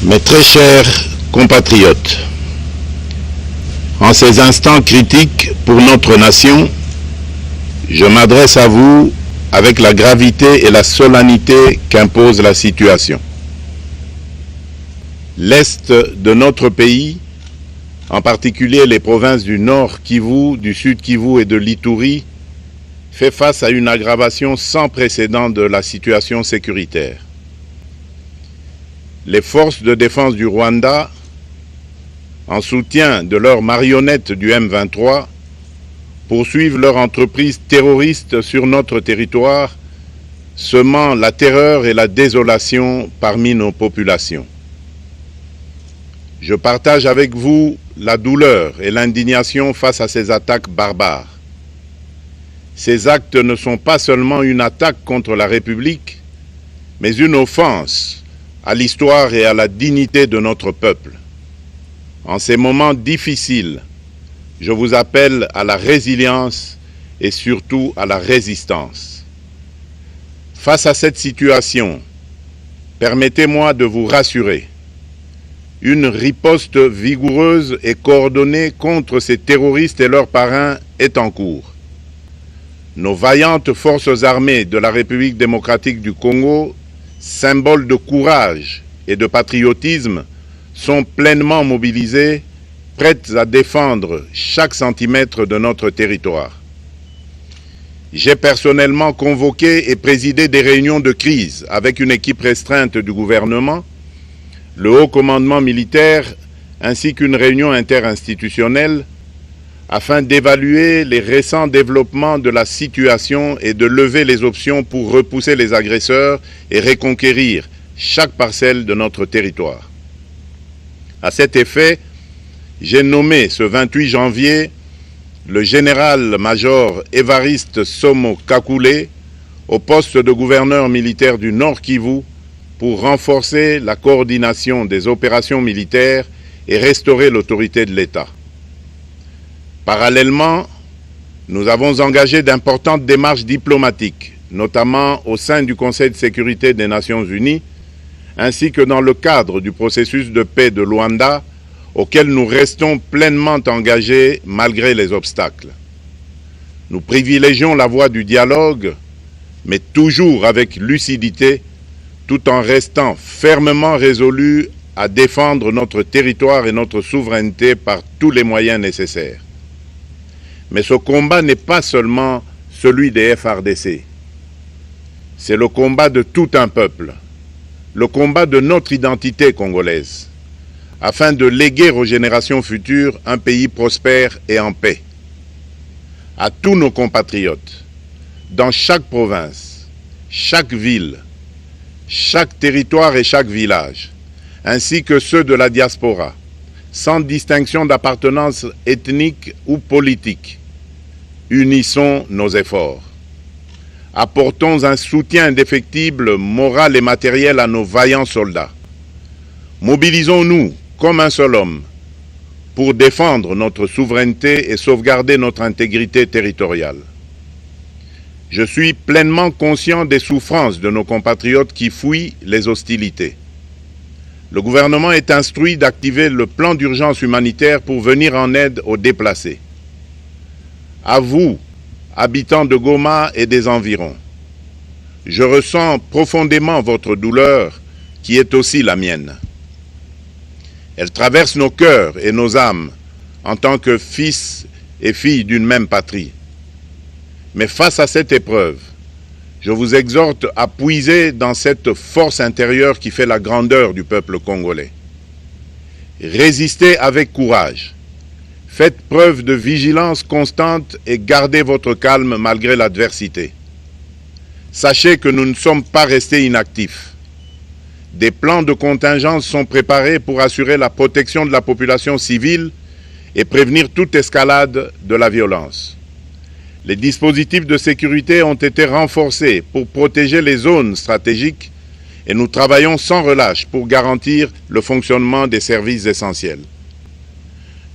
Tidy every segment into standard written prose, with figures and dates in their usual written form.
Mes très chers compatriotes, en ces instants critiques pour notre nation, je m'adresse à vous avec la gravité et la solennité qu'impose la situation. L'Est de notre pays, en particulier les provinces du Nord Kivu, du Sud Kivu et de l'Ituri, fait face à une aggravation sans précédent de la situation sécuritaire. Les forces de défense du Rwanda, en soutien de leurs marionnettes du M23, poursuivent leur entreprise terroriste sur notre territoire, semant la terreur et la désolation parmi nos populations. Je partage avec vous la douleur et l'indignation face à ces attaques barbares. Ces actes ne sont pas seulement une attaque contre la République, mais une offense à l'histoire et à la dignité de notre peuple. En ces moments difficiles, je vous appelle à la résilience et surtout à la résistance. Face à cette situation, permettez-moi de vous rassurer. Une riposte vigoureuse et coordonnée contre ces terroristes et leurs parrains est en cours. Nos vaillantes forces armées de la République démocratique du Congo, symboles de courage et de patriotisme, sont pleinement mobilisées, prêtes à défendre chaque centimètre de notre territoire. J'ai personnellement convoqué et présidé des réunions de crise avec une équipe restreinte du gouvernement, le haut commandement militaire ainsi qu'une réunion interinstitutionnelle afin d'évaluer les récents développements de la situation et de lever les options pour repousser les agresseurs et reconquérir chaque parcelle de notre territoire. À cet effet, j'ai nommé ce 28 janvier le général-major Évariste Somo Kakule au poste de gouverneur militaire du Nord Kivu pour renforcer la coordination des opérations militaires et restaurer l'autorité de l'État. Parallèlement, nous avons engagé d'importantes démarches diplomatiques, notamment au sein du Conseil de sécurité des Nations Unies, ainsi que dans le cadre du processus de paix de Luanda, auquel nous restons pleinement engagés malgré les obstacles. Nous privilégions la voie du dialogue, mais toujours avec lucidité, tout en restant fermement résolus à défendre notre territoire et notre souveraineté par tous les moyens nécessaires. Mais ce combat n'est pas seulement celui des FARDC. C'est le combat de tout un peuple, le combat de notre identité congolaise, afin de léguer aux générations futures un pays prospère et en paix. À tous nos compatriotes, dans chaque province, chaque ville, chaque territoire et chaque village, ainsi que ceux de la diaspora, sans distinction d'appartenance ethnique ou politique, unissons nos efforts. Apportons un soutien indéfectible, moral et matériel à nos vaillants soldats. Mobilisons-nous comme un seul homme pour défendre notre souveraineté et sauvegarder notre intégrité territoriale. Je suis pleinement conscient des souffrances de nos compatriotes qui fuient les hostilités. Le gouvernement est instruit d'activer le plan d'urgence humanitaire pour venir en aide aux déplacés. À vous, habitants de Goma et des environs, je ressens profondément votre douleur qui est aussi la mienne. Elle traverse nos cœurs et nos âmes en tant que fils et filles d'une même patrie. Mais face à cette épreuve, je vous exhorte à puiser dans cette force intérieure qui fait la grandeur du peuple congolais. Résistez avec courage. Faites preuve de vigilance constante et gardez votre calme malgré l'adversité. Sachez que nous ne sommes pas restés inactifs. Des plans de contingence sont préparés pour assurer la protection de la population civile et prévenir toute escalade de la violence. Les dispositifs de sécurité ont été renforcés pour protéger les zones stratégiques et nous travaillons sans relâche pour garantir le fonctionnement des services essentiels.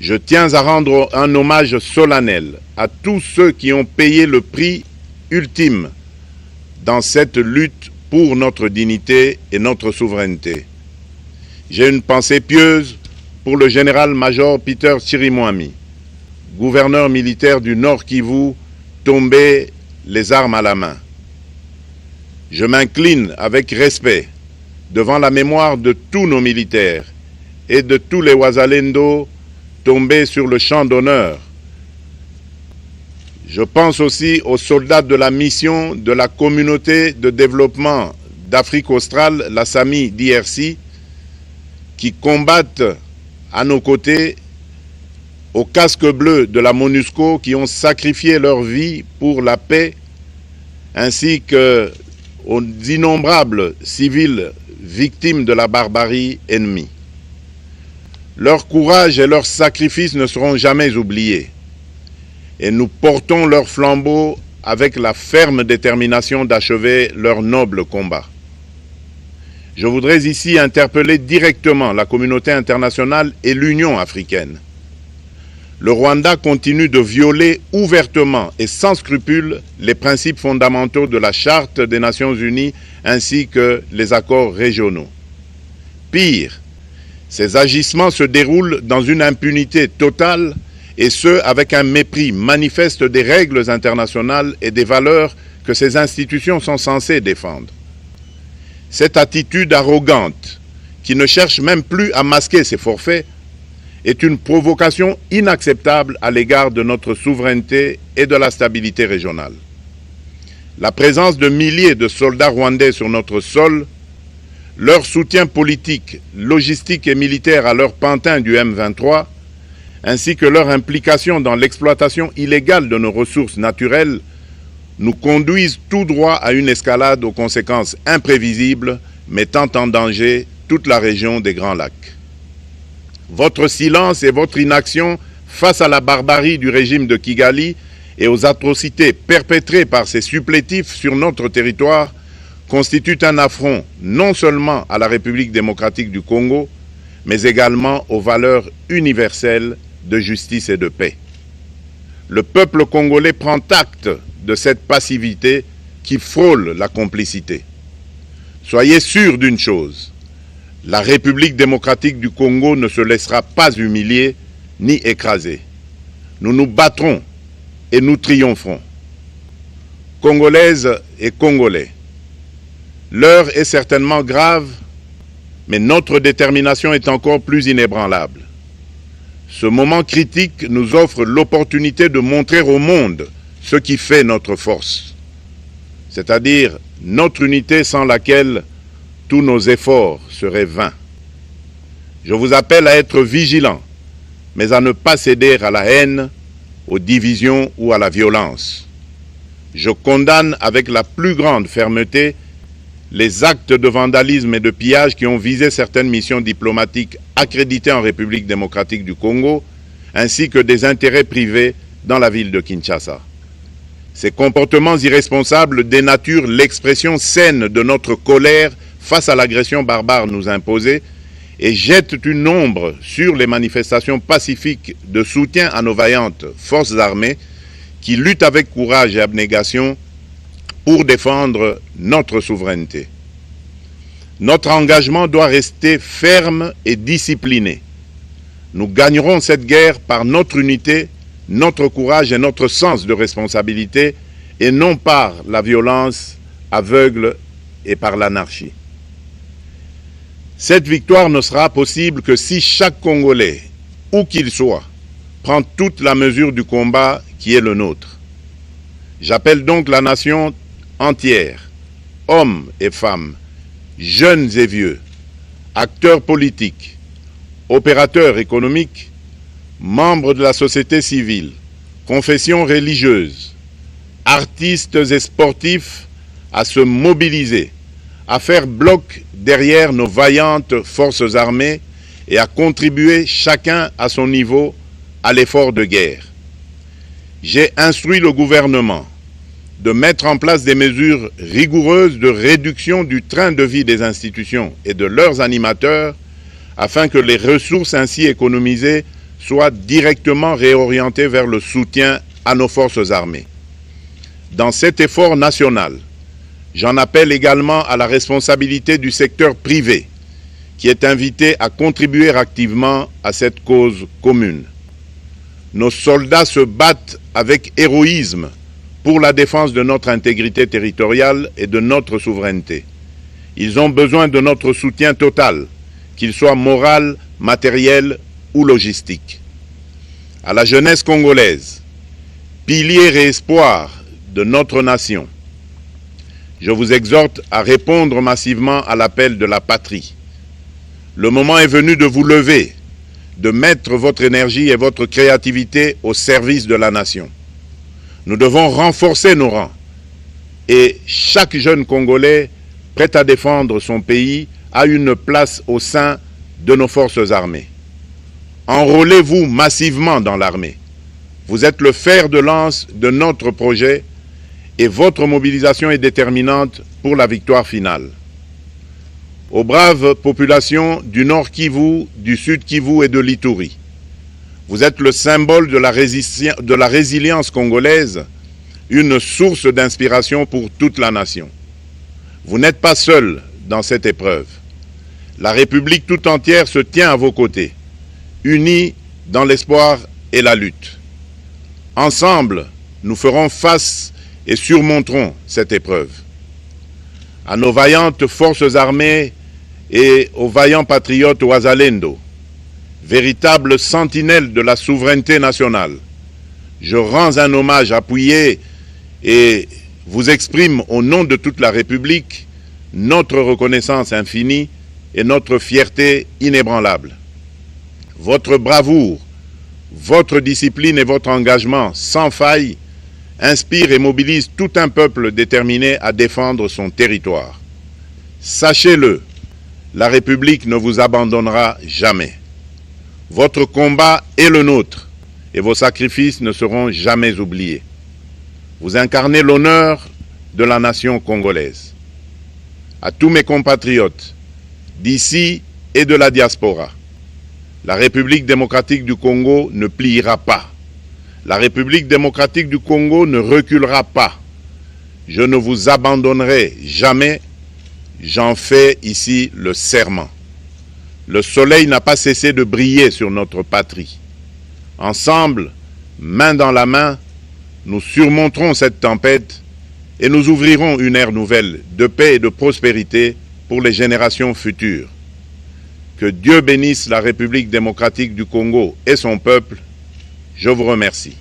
Je tiens à rendre un hommage solennel à tous ceux qui ont payé le prix ultime dans cette lutte pour notre dignité et notre souveraineté. J'ai une pensée pieuse pour le général-major Peter Chirimwami, gouverneur militaire du Nord Kivu, tombé les armes à la main. Je m'incline avec respect devant la mémoire de tous nos militaires et de tous les Wazalendo tombés sur le champ d'honneur. Je pense aussi aux soldats de la mission de la communauté de développement d'Afrique australe, la SAMI d'IRC, qui combattent à nos côtés, aux casques bleus de la MONUSCO, qui ont sacrifié leur vie pour la paix, ainsi qu'aux innombrables civils victimes de la barbarie ennemie. Leur courage et leur sacrifice ne seront jamais oubliés, et nous portons leur flambeau avec la ferme détermination d'achever leur noble combat. Je voudrais ici interpeller directement la communauté internationale et l'Union africaine. Le Rwanda continue de violer ouvertement et sans scrupule les principes fondamentaux de la Charte des Nations Unies ainsi que les accords régionaux. Pire, ces agissements se déroulent dans une impunité totale et ce, avec un mépris manifeste des règles internationales et des valeurs que ces institutions sont censées défendre. Cette attitude arrogante, qui ne cherche même plus à masquer ses forfaits, est une provocation inacceptable à l'égard de notre souveraineté et de la stabilité régionale. La présence de milliers de soldats rwandais sur notre sol, leur soutien politique, logistique et militaire à leur pantin du M23, ainsi que leur implication dans l'exploitation illégale de nos ressources naturelles, nous conduisent tout droit à une escalade aux conséquences imprévisibles, mettant en danger toute la région des Grands Lacs. Votre silence et votre inaction face à la barbarie du régime de Kigali et aux atrocités perpétrées par ses supplétifs sur notre territoire constituent un affront non seulement à la République démocratique du Congo, mais également aux valeurs universelles de justice et de paix. Le peuple congolais prend acte de cette passivité qui frôle la complicité. Soyez sûrs d'une chose, la République démocratique du Congo ne se laissera pas humilier ni écraser. Nous nous battrons et nous triompherons. Congolaises et Congolais, l'heure est certainement grave, mais notre détermination est encore plus inébranlable. Ce moment critique nous offre l'opportunité de montrer au monde ce qui fait notre force, c'est-à-dire notre unité sans laquelle tous nos efforts seraient vains. Je vous appelle à être vigilants, mais à ne pas céder à la haine, aux divisions ou à la violence. Je condamne avec la plus grande fermeté les actes de vandalisme et de pillage qui ont visé certaines missions diplomatiques accréditées en République démocratique du Congo, ainsi que des intérêts privés dans la ville de Kinshasa. Ces comportements irresponsables dénaturent l'expression saine de notre colère face à l'agression barbare nous imposée et jettent une ombre sur les manifestations pacifiques de soutien à nos vaillantes forces armées qui luttent avec courage et abnégation pour défendre notre souveraineté. Notre engagement doit rester ferme et discipliné. Nous gagnerons cette guerre par notre unité, notre courage et notre sens de responsabilité, et non par la violence aveugle et par l'anarchie. Cette victoire ne sera possible que si chaque Congolais, où qu'il soit, prend toute la mesure du combat qui est le nôtre. J'appelle donc la nation entière, hommes et femmes, jeunes et vieux, acteurs politiques, opérateurs économiques, membres de la société civile, confessions religieuses, artistes et sportifs à se mobiliser, à faire bloc derrière nos vaillantes forces armées et à contribuer chacun à son niveau à l'effort de guerre. J'ai instruit le gouvernement de mettre en place des mesures rigoureuses de réduction du train de vie des institutions et de leurs animateurs afin que les ressources ainsi économisées soient directement réorientées vers le soutien à nos forces armées. Dans cet effort national, j'en appelle également à la responsabilité du secteur privé qui est invité à contribuer activement à cette cause commune. Nos soldats se battent avec héroïsme pour la défense de notre intégrité territoriale et de notre souveraineté. Ils ont besoin de notre soutien total, qu'il soit moral, matériel ou logistique. À la jeunesse congolaise, pilier et espoir de notre nation, je vous exhorte à répondre massivement à l'appel de la patrie. Le moment est venu de vous lever, de mettre votre énergie et votre créativité au service de la nation. Nous devons renforcer nos rangs et chaque jeune Congolais prêt à défendre son pays a une place au sein de nos forces armées. Enrôlez-vous massivement dans l'armée. Vous êtes le fer de lance de notre projet et votre mobilisation est déterminante pour la victoire finale. Aux braves populations du Nord Kivu, du Sud Kivu et de l'Ituri, vous êtes le symbole de la résilience congolaise, une source d'inspiration pour toute la nation. Vous n'êtes pas seuls dans cette épreuve. La République tout entière se tient à vos côtés, unis dans l'espoir et la lutte. Ensemble, nous ferons face et surmonterons cette épreuve. À nos vaillantes forces armées et aux vaillants patriotes Wazalendo, véritables sentinelles de la souveraineté nationale, je rends un hommage appuyé et vous exprime au nom de toute la République notre reconnaissance infinie et notre fierté inébranlable. Votre bravoure, votre discipline et votre engagement sans faille inspirent et mobilisent tout un peuple déterminé à défendre son territoire. Sachez-le, la République ne vous abandonnera jamais. Votre combat est le nôtre et vos sacrifices ne seront jamais oubliés. Vous incarnez l'honneur de la nation congolaise. À tous mes compatriotes d'ici et de la diaspora, la République démocratique du Congo ne pliera pas. La République démocratique du Congo ne reculera pas. Je ne vous abandonnerai jamais. J'en fais ici le serment. Le soleil n'a pas cessé de briller sur notre patrie. Ensemble, main dans la main, nous surmonterons cette tempête et nous ouvrirons une ère nouvelle de paix et de prospérité pour les générations futures. Que Dieu bénisse la République démocratique du Congo et son peuple. Je vous remercie.